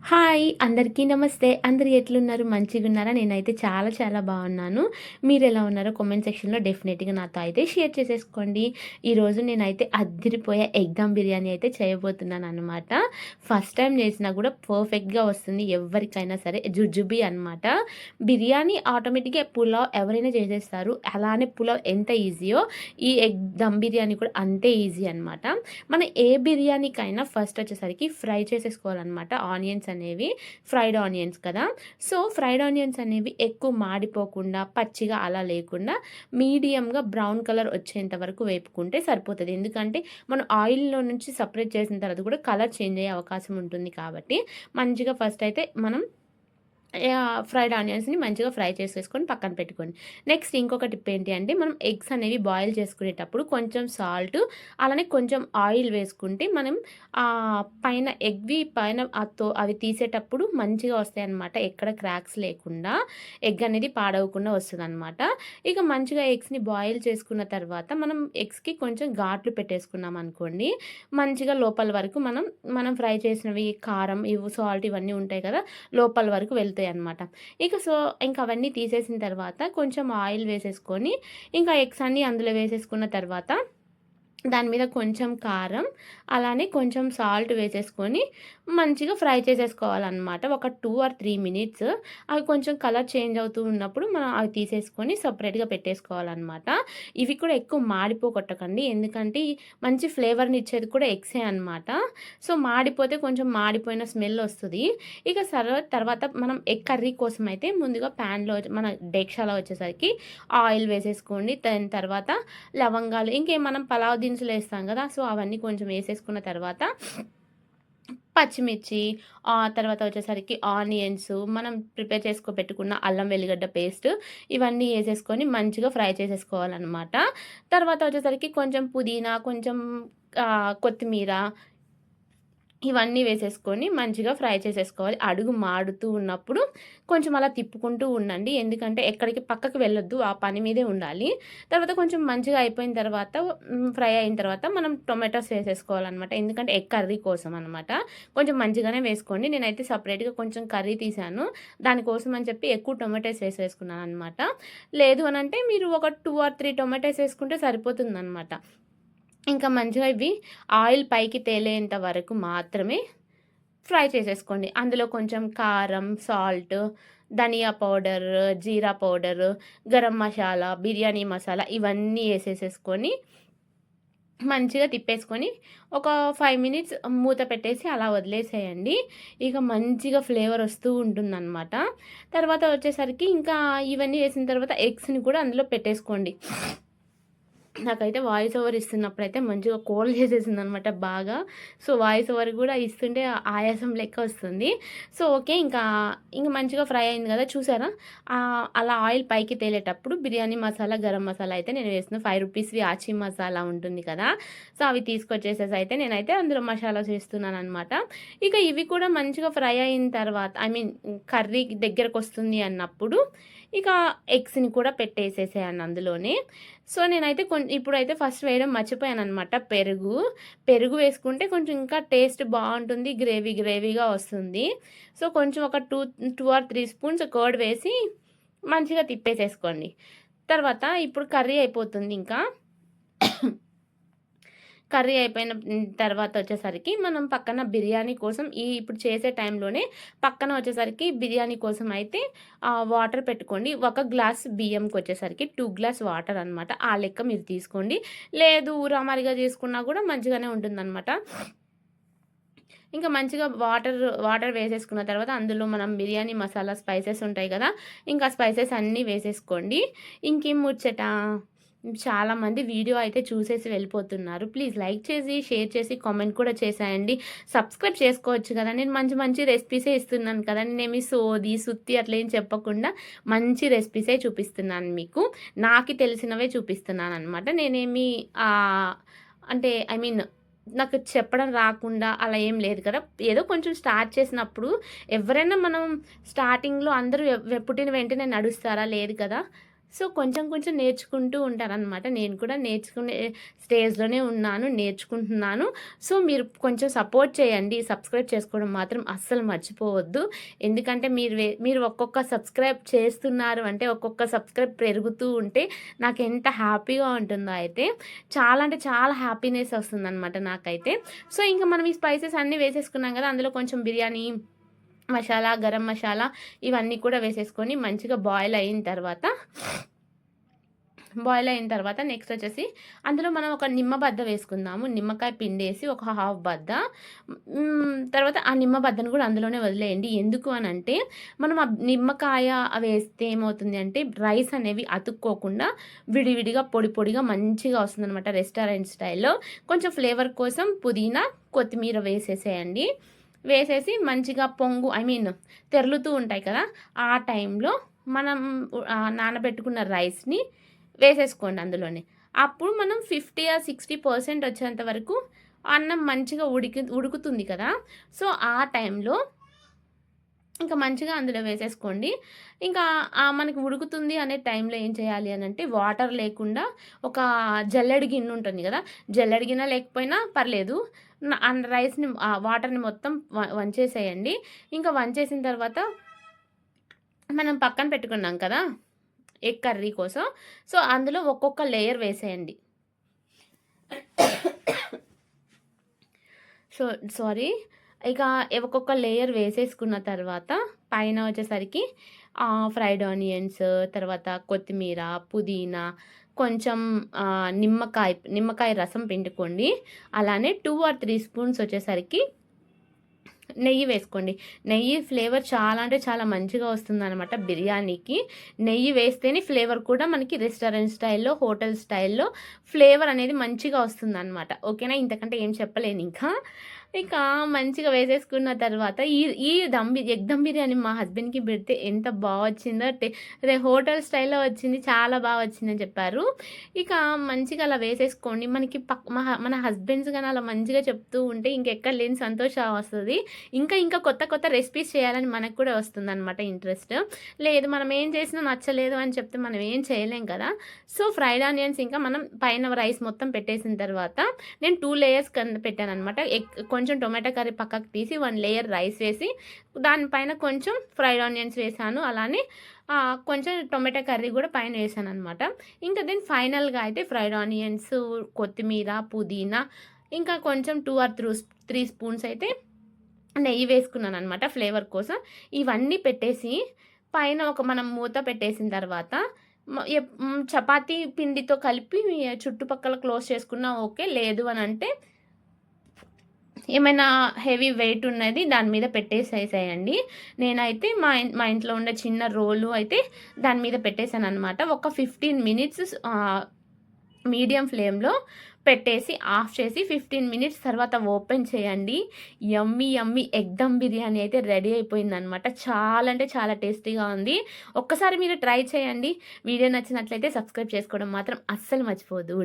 Hi! అందరికీ నమస్తే. అందరూ ఎట్లున్నారు? మంచిగున్నారా? నేనైతే చాలా చాలా బాగున్నాను. మీరెలా ఉన్నారో కామెంట్ సెక్షన్‌లో డెఫినెట్‌గా నాతో అయితే షేర్ చేసేసుకోండి. ఈరోజు నేనైతే అద్దిరిపోయే ఎగ్ దమ్ బిర్యానీ అయితే చేయబోతున్నాననమాట. ఫస్ట్ టైం చేసినా కూడా పర్ఫెక్ట్‌గా వస్తుంది ఎవ్వరికైనా సరే. జుజుబీ అనమాట. బిర్యానీ ఆటోమేటిక్‌గా పులావ్ ఎవరైనా చేసేస్తారు. అలానే పులావ్ ఎంత ఈజీయో ఈ ఎగ్ దమ్ బిర్యానీ కూడా అంతే ఈజీ అనమాట. మనం ఏ బిర్యానీకైనా ఫస్ట్ వచ్చేసరికి ఫ్రై చేసేసుకోవాలనమాట. ఆనియన్స్ అనేవి ఫ్రైడ్ ఆనియన్స్ కదా! సో, ఫ్రైడ్ ఆనియన్స్ అనేవి ఎక్కువ మాడిపోకుండా, పచ్చిగా అలా లేకుండా మీడియంగా బ్రౌన్ కలర్ వచ్చేంత వరకు వేపుకుంటే సరిపోతది. ఎందుకంటే మనం ఆయిల్‌లో నుంచి సెపరేట్ చేసిన తర్వాత కూడా కలర్ చేంజ్ అయ్యే అవకాశం ఉంటుంది కాబట్టి, మంచిగా ఫస్ట్ అయితే మనం ఫ్రైడ్ ఆనియన్స్‌ని మంచిగా ఫ్రై చేసేసుకొని పక్కన పెట్టుకోండి. నెక్స్ట్ ఇంకొక టిప్ ఏంటి అంటే, మనం ఎగ్స్ అనేవి బాయిల్ చేసుకునేటప్పుడు కొంచెం సాల్ట్, అలానే కొంచెం ఆయిల్ వేసుకుంటే మనం పైన ఎగ్‌వి పైన అవి తీసేటప్పుడు మంచిగా వస్తాయన్నమాట. ఎక్కడ క్రాక్స్ లేకుండా ఎగ్ అనేది పాడవకుండా వస్తదనమాట. ఇక మంచిగా ఎగ్స్‌ని బాయిల్ చేసుకున్న తర్వాత మనం ఎగ్స్‌కి కొంచెం ఘాట్లు పెట్టేసుకున్నామనుకోండి, మంచిగా లోపల వరకు మనం ఫ్రై చేసినవి కారం, సాల్ట్ ఇవన్నీ ఉంటాయి కదా! లోపల వరకు వెళ్తాయన్నమాట. ఇంక అవన్నీ తీసేసిన తర్వాత కొంచెం ఆయిల్ వేసేసుకొని, ఇంకా ఎగ్స్ అన్నీ అందులో వేసేసుకున్న తర్వాత దాని మీద కొంచెం కారం, అలానే కొంచెం సాల్ట్ వేసేసుకొని మంచిగా ఫ్రై చేసేసుకోవాలనమాట. ఒక 2 ఆర్ 3 మినిట్స్. అవి కొంచెం కలర్ చేంజ్ అవుతూ ఉన్నప్పుడు మనం అవి తీసేసుకొని సెపరేట్‌గా పెట్టేసుకోవాలనమాట. ఇవి కూడా ఎక్కువ మాడిపోగొట్టకండి. ఎందుకంటే మంచి ఫ్లేవర్‌ని ఇచ్చేది కూడా ఎగ్సే అనమాట. సో, మాడిపోతే కొంచెం మాడిపోయిన స్మెల్ ఒస్తది. ఇక తర్వాత మనం ఎగ్ కర్రీ కోసం అయితే ముందుగా ప్యాన్‌లో మన డేక్షాలో వచ్చేసరికి ఆయిల్ వేసేసుకోండి. దాని తర్వాత లవంగాలు మనం పలావ్ దినుసులు ఏస్తాం గదా! సో, అవన్నీ కొంచెం ఏసేసుకున్న తర్వాత పచ్చిమిర్చి, తర్వాత వచ్చేసరికి ఆనియన్స్, మనం ప్రిపేర్ పెట్టుకున్న అల్లం వెల్లిగడ్డ పేస్ట్ ఇవన్నీ ఏసేసుకొని మంచిగా ఫ్రై చేసేసుకోవాలనమాట. తర్వాత వచ్చేసరికి కొంచెం పుదీనా, కొంచెం కొత్తిమీర ఇవన్నీ వేసేసుకొని మంచిగా ఫ్రై చేసేసుకోవాలి. అడుగు మాడుతూ ఉన్నప్పుడు కొంచెం అలా తిప్పుకుంటూ ఉండండి. ఎందుకంటే ఎక్కడికి పక్కకి వెళ్ళొద్దు. ఆ పని మీదే ఉండాలి. తర్వాత కొంచెం మంచిగా అయిపోయిన తర్వాత ఫ్రై అయిన తర్వాత మనం టొమాటోస్ వేసేసుకోవాలనమాట. ఎందుకంటే ఎగ్ కర్రీ కోసం అనమాట. కొంచెం మంచిగానే వేసుకోండి. నేనైతే సెపరేట్‌గా కొంచెం కర్రీ తీశాను. దానికోసం అని చెప్పి ఎక్కువ టొమాటోస్ వేసేసుకున్నాననమాట. లేదు అనంటే మీరు ఒక 2 ఆర్ 3 టొమాటోస్ వేసుకుంటే సరిపోతుందనమాట. ఇంకా మంచిగా ఇవి ఆయిల్ పైకి తేలేంత వరకు మాత్రమే ఫ్రై చేసేసుకోండి. అందులో కొంచెం కారం, సాల్ట్, ధనియా పౌడర్, జీరా పౌడర్, గరం మసాలా, బిర్యానీ మసాలా ఇవన్నీ ఏసేసేసుకొని మంచిగా తిప్పేసుకొని ఒక 5 మినిట్స్ మూత పెట్టేసి అలా వదిలేసేయండి. ఇక మంచిగా ఫ్లేవర్ వస్తూ ఉంటుందనమాట. తర్వాత వచ్చేసరికి ఇంకా ఇవన్నీ వేసిన తర్వాత ఎగ్స్‌ని కూడా అందులో పెట్టేసుకోండి. నాకైతే వాయిస్ ఓవర్ ఇస్తున్నప్పుడైతే మంచిగా కోల్డ్ చేసేసిందనమాట బాగా. సో, వాయిస్ ఓవర్ గూడా ఇస్తుంటే ఆయాసం లెక్క వస్తుంది. So, okay. ఇంక మంచిగా ఫ్రై అయింది గదా! చూసారా? అలా ఆయిల్ పైకి తేలేటప్పుడు బిర్యానీ మసాలా, గరం మసాలా అయితే నేను వేస్తున్నా. రూ. 5వి ఆచి మసాలా ఉంటుంది కదా! సో, అవి తీసుకొచ్చేసేసి అయితే నేనైతే అందులో మసాలాస్ వేస్తున్నాననమాట. ఇక ఇవి కూడా మంచిగా ఫ్రై అయిన తర్వాత కర్రీ దగ్గరకొస్తుంది అన్నప్పుడు ఇక ఎగ్స్‌ని కూడా పెట్టేసేసేయండి అందులోనే. సో, నేనైతే ఇప్పుడైతే ఫస్ట్ వేయడం మర్చిపోయాననమాట పెరుగు వేసుకుంటే కొంచెం ఇంకా టేస్ట్ బావుంటుంది. గ్రేవీగా వస్తుంది. సో, కొంచెం ఒక 2 ఆర్ 3 స్పూన్స్ కర్డ్ వేసి మంచిగా తిప్పేసేసుకోండి. తర్వాత ఇప్పుడు కర్రీ అయిపోతుంది ఇంకా. కర్రీ అయిపోయిన తర్వాత వచ్చేసరికి మనం పక్కన బిర్యానీ కోసం ఇప్పుడు చేసే టైంలోనే పక్కన వచ్చేసరికి బిర్యానీ కోసం అయితే వాటర్ పెట్టుకోండి. ఒక గ్లాస్ బియ్యంకొచ్చేసరికి 2 గ్లాస్ వాటర్ అనమాట. ఆ లెక్క మీరు తీసుకోండి. లేదు ఊరామరిగా చేసుకున్నా కూడా మంచిగానే ఉంటుందనమాట. ఇంకా మంచిగా వాటర్ వేసేసుకున్న తర్వాత అందులో మనం బిర్యానీ మసాలా స్పైసెస్ ఉంటాయి కదా! ఇంకా స్పైసెస్ అన్నీ వేసేసుకోండి. ఇంకేం ముచ్చట చాలామంది వీడియో అయితే చూసేసి వెళ్ళిపోతున్నారు. ప్లీజ్ లైక్ చేసి, షేర్ చేసి, కామెంట్ కూడా చేసేయండి. సబ్స్క్రైబ్ చేసుకోవచ్చు కదా! నేను మంచి మంచి రెసిపీసే ఇస్తున్నాను కదా! నేనేమి సోది, సుత్తి అట్లా ఏం చెప్పకుండా మంచి రెసిపీసే చూపిస్తున్నాను మీకు. నాకి తెలిసినవే చూపిస్తున్నాననమాట. నేనేమి అంటే నాకు చెప్పడం రాకుండా అలా ఏం లేదు కదా! ఏదో కొంచెం స్టార్ట్ చేసినప్పుడు ఎవరైనా మనం స్టార్టింగ్‌లో అందరూ పుట్టిన వెంటనే నడుస్తారా? లేదు కదా! సో, కొంచెం కొంచెం నేర్చుకుంటూ ఉంటారనమాట. నేను కూడా నేర్చుకునే స్టేజ్‌లోనే ఉన్నాను. నేర్చుకుంటున్నాను. సో, మీరు కొంచెం సపోర్ట్ చేయండి. సబ్స్క్రైబ్ చేసుకోవడం మాత్రం అస్సలు మర్చిపోవద్దు. ఎందుకంటే మీరు ఒక్కొక్క సబ్స్క్రైబ్ చేస్తున్నారు అంటే, ఒక్కొక్క సబ్స్క్రైబ్ పెరుగుతూ ఉంటే నాకెంత హ్యాపీగా ఉంటుందో అయితే. చాలా అంటే చాలా హ్యాపీనెస్ వస్తుందనమాట నాకైతే. సో, ఇంక మనం ఈ స్పైసెస్ అన్నీ వేసేసుకున్నాం కదా! అందులో కొంచెం బిర్యానీ మసాలా, గరం మసాలా ఇవన్నీ కూడా వేసేసుకొని మంచిగా బాయిల్ అయిన తర్వాత నెక్స్ట్ వచ్చేసి అందులో మనం ఒక నిమ్మ బద్ద వేసుకుందాము. నిమ్మకాయ పిండేసి ఒక హాఫ్ బద్ద. తర్వాత ఆ నిమ్మ బద్దను కూడా అందులోనే వదిలేయండి. ఎందుకు అనంటే మనం ఆ నిమ్మకాయ వేస్తే ఏమవుతుంది అంటే రైస్ అనేవి అతుక్కోకుండా విడివిడిగా పొడి పొడిగా మంచిగా వస్తుందనమాట రెస్టారెంట్ స్టైల్‌లో. కొంచెం ఫ్లేవర్ కోసం పుదీనా, కొత్తిమీర వేసేసేయండి. వేసేసి మంచిగా తెర్లుతూ ఉంటాయి కదా! ఆ టైంలో మనం నానబెట్టుకున్న రైస్‌ని వేసేసుకోండి అందులోనే. అప్పుడు మనం 50 ఆర్ 60% వచ్చేంత వరకు అన్నం మంచిగా ఉడుకుతుంది కదా! సో, ఆ టైంలో ఇంకా మంచిగా అందులో వేసేసుకోండి. ఇంకా మనకి ఉడుకుతుంది అనే టైంలో ఏం చేయాలి అనంటే వాటర్ లేకుండా ఒక జల్లెడ గిన్నె ఉంటుంది కదా! జల్లెడ గిన్నె లేకపోయినా పర్లేదు. రైస్‌ని వాటర్‌ని మొత్తం వంచేసేయండి. ఇంకా వంచేసిన తర్వాత మనం పక్కన పెట్టుకున్నాం కదా! ఎగ్ కర్రీ కోసం. సో, అందులో ఒక్కొక్క లేయర్ వేసేయండి. So, sorry. ఇక ఒక్కొక్క లేయర్ వేసేసుకున్న తర్వాత పైన వచ్చేసరికి ఫ్రైడ్ ఆనియన్స్, తర్వాత కొత్తిమీర, పుదీనా, కొంచెం నిమ్మకాయ రసం పిండుకోండి. అలానే 2 ఆర్ 3 స్పూన్స్ వచ్చేసరికి నెయ్యి వేసుకోండి. నెయ్యి ఫ్లేవర్ చాలా అంటే చాలా మంచిగా వస్తుందనమాట బిర్యానీకి. నెయ్యి వేస్తేనే ఫ్లేవర్ కూడా మనకి రెస్టారెంట్ స్టైల్‌లో, హోటల్ స్టైల్‌లో ఫ్లేవర్ అనేది మంచిగా వస్తుందనమాట. ఓకేనా? ఇంతకంటే ఏం చెప్పలేనింకా. ఇక మంచిగా వేసేసుకున్న తర్వాత ఈ ఎగ్ దమ్ బిర్యానీ మా హస్బెండ్‌కి పెడితే ఎంత వచ్చిందో హోటల్ స్టైల్‌లో వచ్చింది. చాలా వచ్చిందని చెప్పారు. ఇక మంచిగా అలా వేసేసుకోండి. మనకి మన హస్బెండ్స్ గాని అలా మంచిగా చెప్తూ ఉంటే ఇంకెక్కడ లేని సంతోషం వస్తది. ఇంకా కొత్త కొత్త రెసిపీస్ చేయాలని మనకు కూడా వస్తుందనమాట ఇంట్రెస్ట్. లేదు మనం ఏం చేసినా నచ్చలేదు అని చెప్తే మనం ఏం చేయలేం కదా! సో, ఫ్రైడ్ ఆనియన్స్ ఇంకా మనం పైన రైస్ మొత్తం పెట్టేసిన తర్వాత నేను 2 లేయర్స్ కింద పెట్టాననమాట. కొంచెం టొమాటో కర్రీ పక్కకు తీసి 1 లేయర్ రైస్ వేసి దానిపైన కొంచెం ఫ్రైడ్ ఆనియన్స్ వేసాను. అలానే కొంచెం టొమాటో కర్రీ కూడా పైన వేసాననమాట. ఇంకా ఫైనల్‌గా అయితే ఫ్రైడ్ ఆనియన్స్, కొత్తిమీర, పుదీనా ఇంకా కొంచెం 2 ఆర్ 3 స్పూన్స్ అయితే నెయ్యి వేసుకున్నాననమాట ఫ్లేవర్ కోసం. ఇవన్నీ పెట్టేసి పైన మనం మూత పెట్టేసిన తర్వాత చపాతీ పిండితో కలిపి చుట్టుపక్కల క్లోజ్ చేసుకున్నా ఓకే. లేదు అనంటే ఏమైనా హెవీ వెయిట్ ఉన్నది దాని మీద పెట్టేసేసేయండి. నేనైతే మా ఇంట్లో ఉండే చిన్న రోలు అయితే దాని మీద పెట్టేసాననమాట. ఒక 15 మినిట్స్ మీడియం ఫ్లేమ్‌లో పెట్టేసి ఆఫ్ చేసి 15 మినిట్స్ తర్వాత ఓపెన్ చేయండి. యమ్మీ ఎగ్ దమ్ బిర్యానీ అయితే రెడీ అయిపోయిందనమాట. చాలా అంటే చాలా టేస్టీగా ఉంది. ఒక్కసారి మీరు ట్రై చేయండి. వీడియో నచ్చినట్లయితే సబ్స్క్రైబ్ చేసుకోవడం మాత్రం అస్సలు మర్చిపోవద్దు.